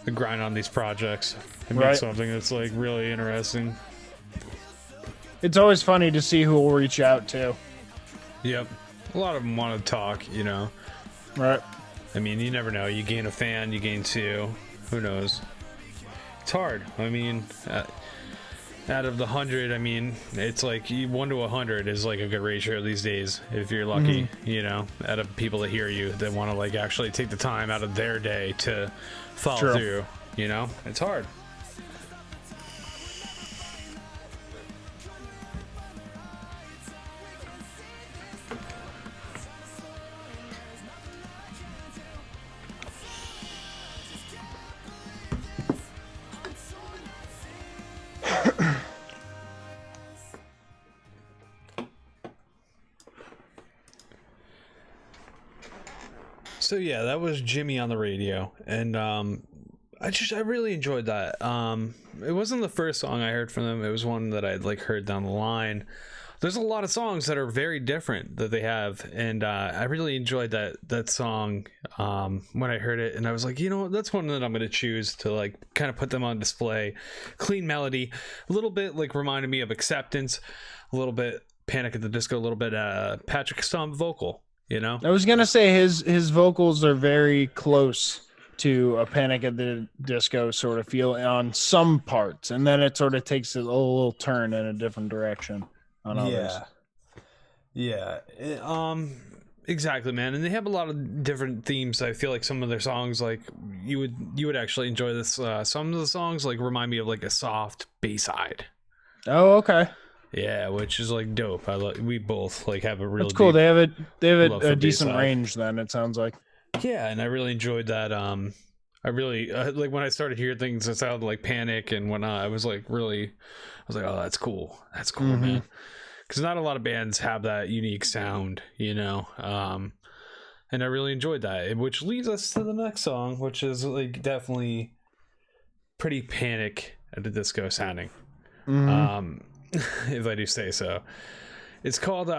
that grind on these projects and make Right. something that's like really interesting. It's always funny to see who will reach out to. Yep. A lot of them want to talk, you know. Right. I mean, you never know. You gain a fan, you gain two. Who knows? It's hard. I mean, out of the 100, I mean, it's like 1 to 100 is like a good ratio these days. If you're lucky, you know, out of people that hear you, that want to like actually take the time out of their day to follow True. through. You know, it's hard. So yeah, that was Jimmy on the radio, and I really enjoyed that. It wasn't the first song I heard from them. It was one that I'd like heard down the line. There's a lot of songs that are very different that they have, and I really enjoyed that song when I heard it, and I was like, you know, that's one that I'm gonna choose to like kind of put them on display. Clean melody, a little bit like reminded me of Acceptance, a little bit Panic at the Disco, a little bit Patrick Stump vocal. You know, I was gonna say his vocals are very close to a Panic at the Disco sort of feel on some parts, and then it sort of takes a little turn in a different direction on others. Yeah. Exactly, man. And they have a lot of different themes. I feel like some of their songs, like you would actually enjoy this. Some of the songs like remind me of like a soft B-side. Oh, okay. Yeah, which is like dope. We both like have a real. That's cool. deep- They have love a for decent B-side. range. Then it sounds like. Yeah, and I really enjoyed that. I really like when I started hearing things that sounded like Panic and whatnot. I was like, oh, that's cool. That's cool, Mhm. man. Because not a lot of bands have that unique sound, you know. And I really enjoyed that, which leads us to the next song, which is like definitely pretty Panic at the Disco sounding. If I do say so. It's called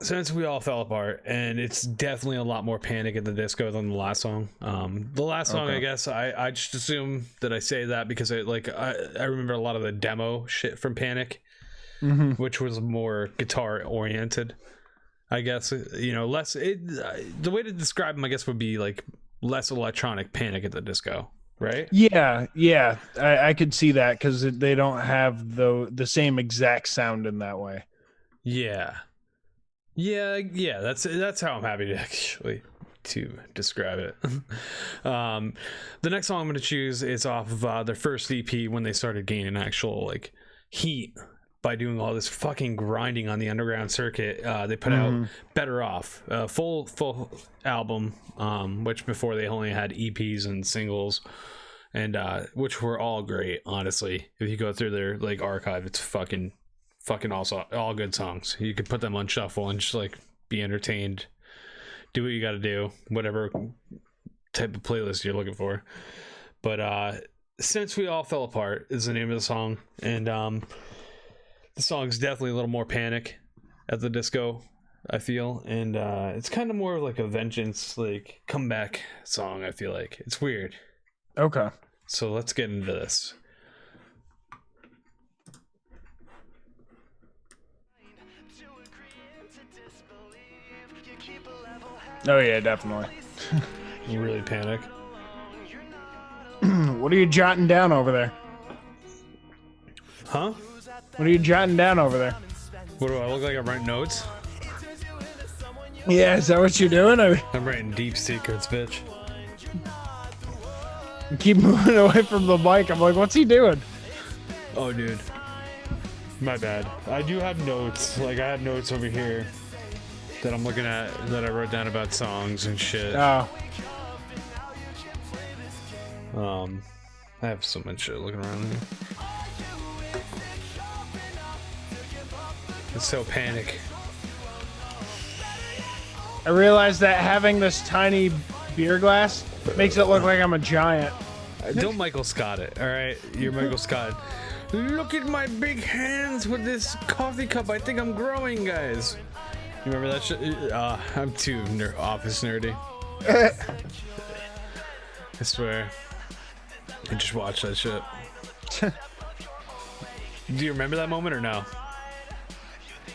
Since We All Fell Apart, and it's definitely a lot more Panic at the Disco than the last song. The last song, Okay. I guess I just assume that I say that because I remember a lot of the demo shit from Panic, which was more guitar oriented. I guess, you know, the way to describe them, I guess, would be like less electronic Panic at the Disco. Right? Yeah, I could see that because they don't have the same exact sound in that way. Yeah. That's how I'm happy to actually to describe it. The next song I'm going to choose is off of their first EP when they started gaining actual like heat by doing all this fucking grinding on the underground circuit. They put out Better Off, a full album, which before they only had EPs and singles, and which were all great, honestly. If you go through their like archive, it's fucking also all good songs. You could put them on shuffle and just like be entertained, do what you got to do, whatever type of playlist you're looking for. But Since We All Fell Apart is the name of the song, and the song's definitely a little more Panic at the Disco, I feel, and it's kind of more of like a vengeance, like comeback song. I feel like it's weird. Okay. So let's get into this. Oh yeah, definitely. Really Panic. What are you jotting down over there? Huh? What are you jotting down over there? What do I look like? I'm writing notes. Yeah, is that what you're doing? I'm writing deep secrets, bitch. Keep moving away from the mic. I'm like, what's he doing? Oh, dude. My bad. I do have notes. Like, I had notes over here that I'm looking at that I wrote down about songs and shit. Oh, I have so much shit looking around here. It's so Panic. I realized that having this tiny beer glass makes it look like I'm a giant. Don't Michael Scott it, all right? You're Michael Scott. Look at my big hands with this coffee cup. I think I'm growing, guys. You remember that shit? I'm too office nerdy. I swear. I just watched that shit. Do you remember that moment or no?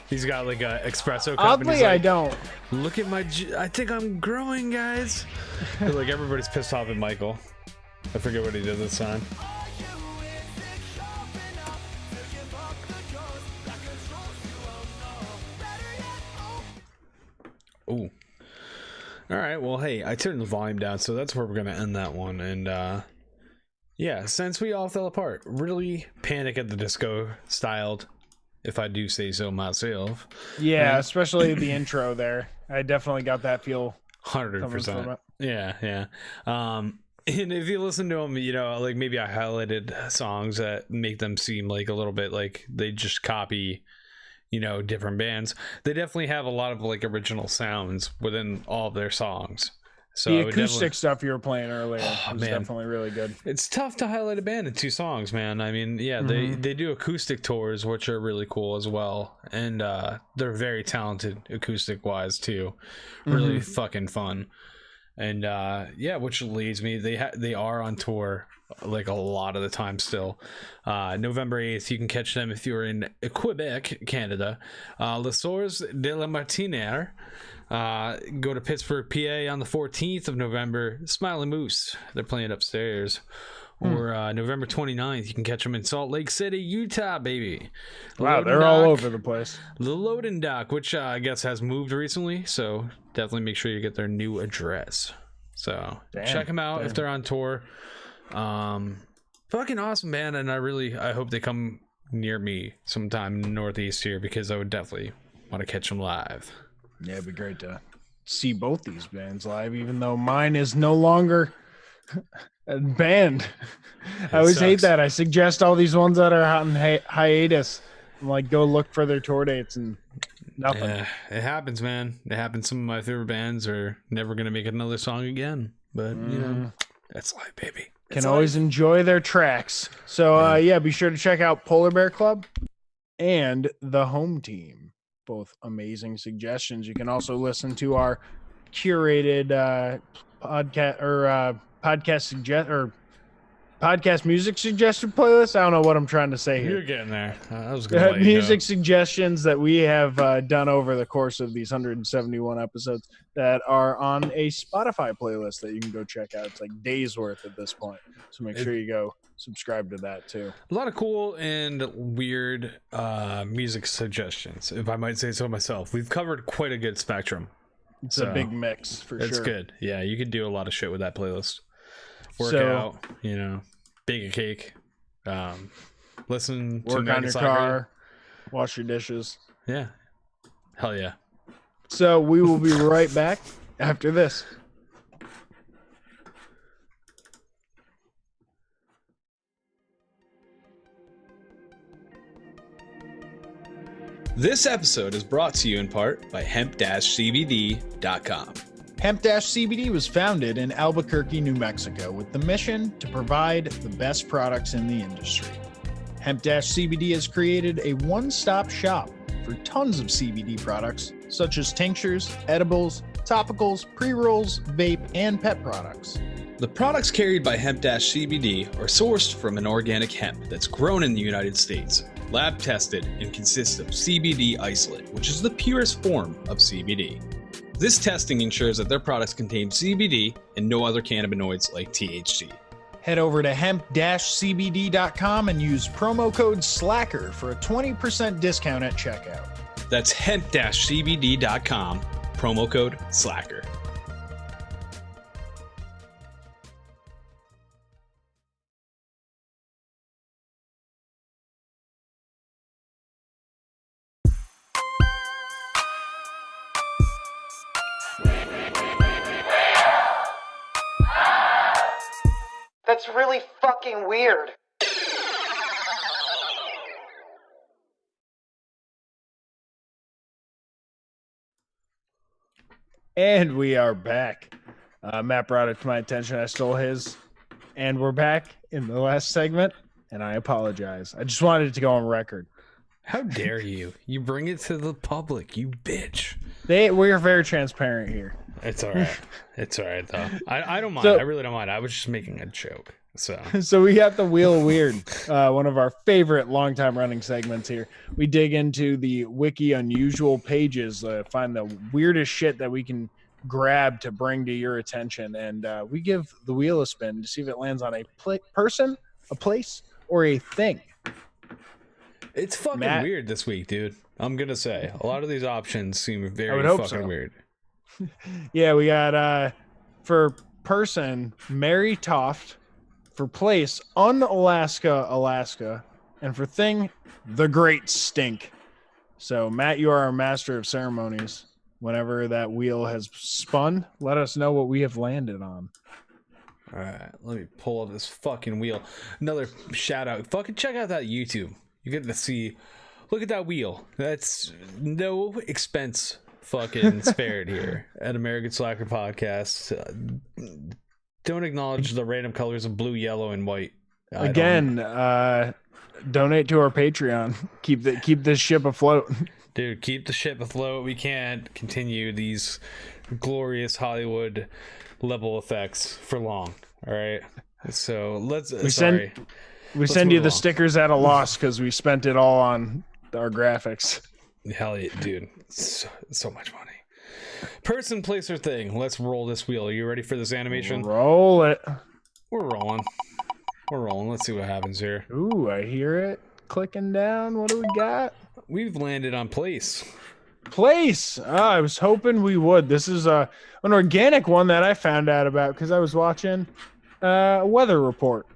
He's got like a espresso cup. Oddly, and he's like, I don't. Look at my. I think I'm growing, guys. Like everybody's pissed off at Michael. I forget what he did this time. Ooh. All right. Well, hey, I turned the volume down, so that's where we're gonna end that one. And yeah, since we all fell apart, really Panic at the Disco styled, if I do say so myself. Yeah, especially the intro there. I definitely got that feel. 100%. Yeah. And if you listen to them, you know, like maybe I highlighted songs that make them seem like a little bit like they just copy, you know, different bands. They definitely have a lot of like original sounds within all of their songs. So The acoustic stuff you were playing earlier was man. definitely really good. It's tough to highlight a band in 2 songs, man. I mean, yeah, they do acoustic tours, which are really cool as well, and they're very talented acoustic wise too. Really fucking fun. And yeah, which leads me, they are on tour like a lot of the time still. November 8th, you can catch them if you're in Quebec, Canada. Les Soeurs de la Martiniere. Go to Pittsburgh, PA on the 14th of November. Smiling Moose, they're playing upstairs. Or November 29th, you can catch them in Salt Lake City, Utah, baby. Wow, Loading they're all Dock. over the place. The Loading Dock, which I guess has moved recently, so definitely make sure you get their new address. So check them out if they're on tour. Fucking awesome, man, and I hope they come near me sometime in the Northeast here, because I would definitely want to catch them live. Yeah, it'd be great to see both these bands live, even though mine is no longer a band. I always hate sucks. that. I suggest all these ones that are on hiatus. I'm like, go look for their tour dates and nothing. Yeah, it happens, man. It happens. Some of my favorite bands are never gonna make another song again, but you know, that's life, baby. Can always enjoy their tracks. So yeah, be sure to check out Polar Bear Club and The Home Team. Both amazing suggestions. You can also listen to our curated podcast music suggestion playlist. I don't know what I'm trying to say You're here. getting there. I was gonna let you Music go. suggestions that we have done over the course of these 171 episodes that are on a Spotify playlist that you can go check out. It's like days worth at this point. So make sure you go subscribe to that too. A lot of cool and weird music suggestions, if I might say so myself. We've covered quite a good spectrum. It's So, a big mix for It's sure. good. Yeah, you could do a lot of shit with that playlist. Work So- out, you know, bake a cake, listen to Work on American your Soccer. car, wash your dishes. Yeah. Hell yeah. So we will be right back after this. This episode is brought to you in part by hemp-cbd.com. Hemp-CBD was founded in Albuquerque, New Mexico, with the mission to provide the best products in the industry. Hemp-CBD has created a one-stop shop for tons of CBD products, such as tinctures, edibles, topicals, pre-rolls, vape, and pet products. The products carried by Hemp-CBD are sourced from an organic hemp that's grown in the United States, lab tested, and consists of CBD isolate, which is the purest form of CBD. This testing ensures that their products contain CBD and no other cannabinoids like THC. Head over to hemp-cbd.com and use promo code SLACKER for a 20% discount at checkout. That's hemp-cbd.com, promo code SLACKER. That's really fucking weird. And we are back. Matt brought it to my attention. I stole his. And we're back in the last segment. And I apologize. I just wanted it to go on record. How dare you? You bring it to the public, you bitch. We are very transparent here. It's all right. It's all right, though. I don't mind. So- I really don't mind. I was just making a joke. So So we got the Wheel of Weird, one of our favorite longtime running segments here. We dig into the wiki unusual pages, find the weirdest shit that we can grab to bring to your attention, and we give the wheel a spin to see if it lands on a person, a place, or a thing. it's fucking Matt- weird this week, dude. I'm gonna say a lot of these options seem very would hope fucking so. weird. Yeah, we got for person, Mary Toft. For place, Unalaska, Alaska. And for thing, the Great Stink. So, Matt, you are our master of ceremonies. Whenever that wheel has spun, let us know what we have landed on. All right, let me pull up this fucking wheel. Another shout out. Fucking check out that YouTube. You get to see. Look at that wheel. That's no expense fucking spared here at American Slacker Podcast. Don't acknowledge the random colors of blue, yellow, and white. Again, donate to our Patreon. Keep this ship afloat. Dude, keep the ship afloat. We can't continue these glorious Hollywood level effects for long. All right. So let's. We sorry. We send you move the along. stickers at a loss because we spent it all on our graphics. Hell yeah, dude. So much money. Person, place, or thing. Let's roll this wheel. Are you ready for this animation? Roll it. We're rolling. We're rolling. Let's see what happens here. Ooh, I hear it clicking down. What do we got? We've landed on place. Place. I was hoping we would. This is an organic one that I found out about because I was watching a weather report.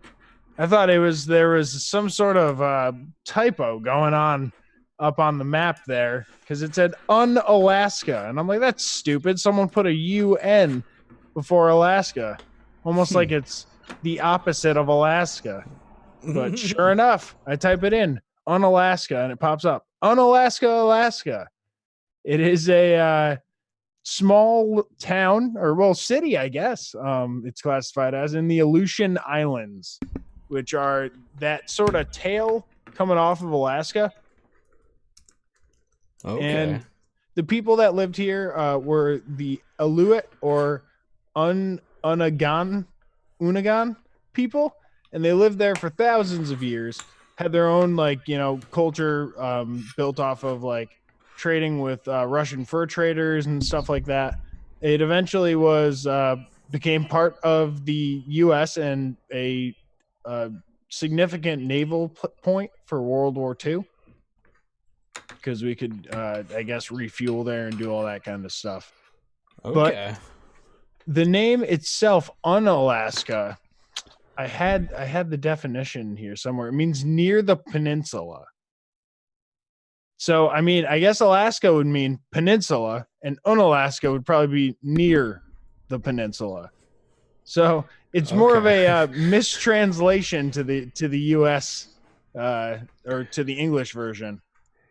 I thought there was some sort of typo going on up on the map there because it said Unalaska, and I'm like, that's stupid. Someone put a UN before Alaska, almost like it's the opposite of Alaska. But sure enough, I type it in Unalaska, and it pops up Unalaska, Alaska. It is a small town, or well, city, I guess. It's classified as in the Aleutian Islands, which are that sort of tail coming off of Alaska. Okay. And the people that lived here were the Aleut or Unagan people, and they lived there for thousands of years. Had their own culture built off of trading with Russian fur traders and stuff like that. It eventually became part of the U.S. and a significant naval point for World War II. Because we could, I guess, refuel there and do all that kind of stuff. Okay. The name itself, Unalaska, I had the definition here somewhere. It means near the peninsula. So, I mean, I guess Alaska would mean peninsula, and Unalaska would probably be near the peninsula. So it's more of a mistranslation to the U.S. Or to the English version.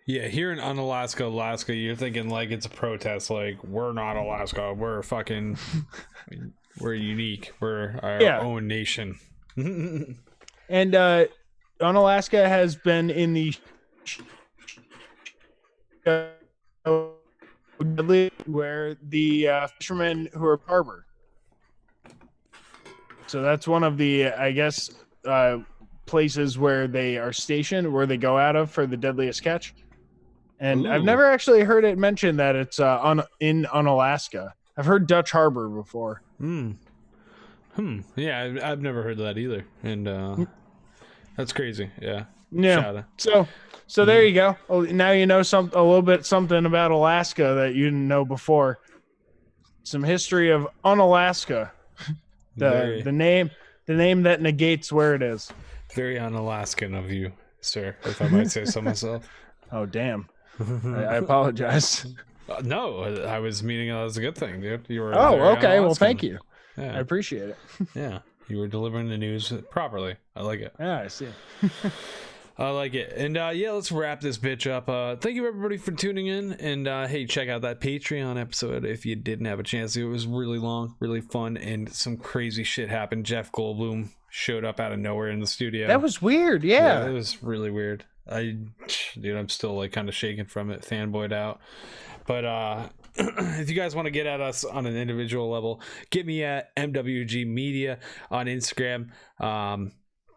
Yeah, here in Unalaska, Alaska, you're thinking like it's a protest. Like, we're not Alaska. We're fucking, we're unique. We're our own nation. And Unalaska has been in the where the fishermen who are harbor. So that's one of the, I guess, places where they are stationed, where they go out of for the deadliest catch. And I've never actually heard it mentioned that it's in Unalaska. I've heard Dutch Harbor before. Yeah, I've never heard that either, and that's crazy. Yeah. Yeah. So there you go. Oh, now you know a little bit something about Alaska that you didn't know before. Some history of Unalaska. The name that negates where it is. Very un-Alaskan of you, sir, if I might say so myself. Oh, damn. I apologize. No, I was meaning it as a good thing, dude. You were. Oh, very okay. Well, un-Alaskan. thank you. Yeah. I appreciate it. Yeah, you were delivering the news properly. I like it. Yeah, I see. I like it. And yeah, let's wrap this bitch up. Thank you everybody for tuning in. And hey, check out that Patreon episode if you didn't have a chance to. It was really long, really fun, and some crazy shit happened. Jeff Goldblum showed up out of nowhere in the studio. That was weird. Yeah. It was really weird. Dude, I'm still like kind of shaking from it, fanboyed out. But if you guys want to get at us on an individual level, get me at MWG Media on Instagram.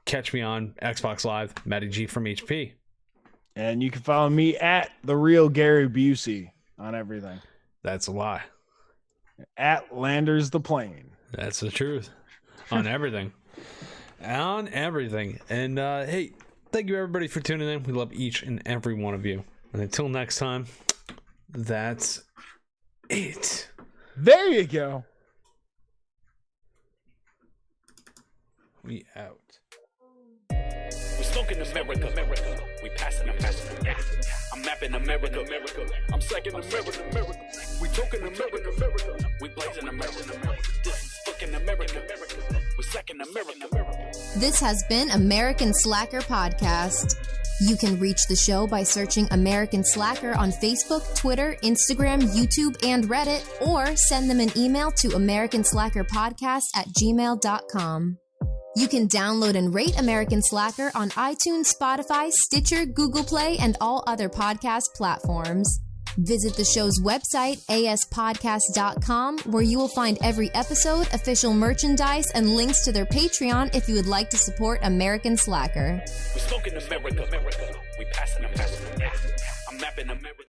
Catch me on Xbox Live, Matty G from HP. And you can follow me at The Real Gary Busey on everything. That's a lie. At Landers the Plane. That's the truth. On everything. On everything. And hey, thank you everybody for tuning in. We love each and every one of you. And until next time, that's it. There you go. We out. We smoking America. We passing America. Yeah. I'm mapping America. I'm second America. We talking America. We blazing America. This is fucking America. We second America. This has been American Slacker Podcast. You can reach the show by searching American Slacker on Facebook, Twitter, Instagram, YouTube, and Reddit, or send them an email to americanslackerpodcast@gmail.com. You can download and rate American Slacker on iTunes, Spotify, Stitcher, Google Play, and all other podcast platforms. Visit the show's website, aspodcast.com, where you will find every episode, official merchandise, and links to their Patreon if you would like to support American Slacker. We smoking America. We passing America. Yeah. I'm mapping America.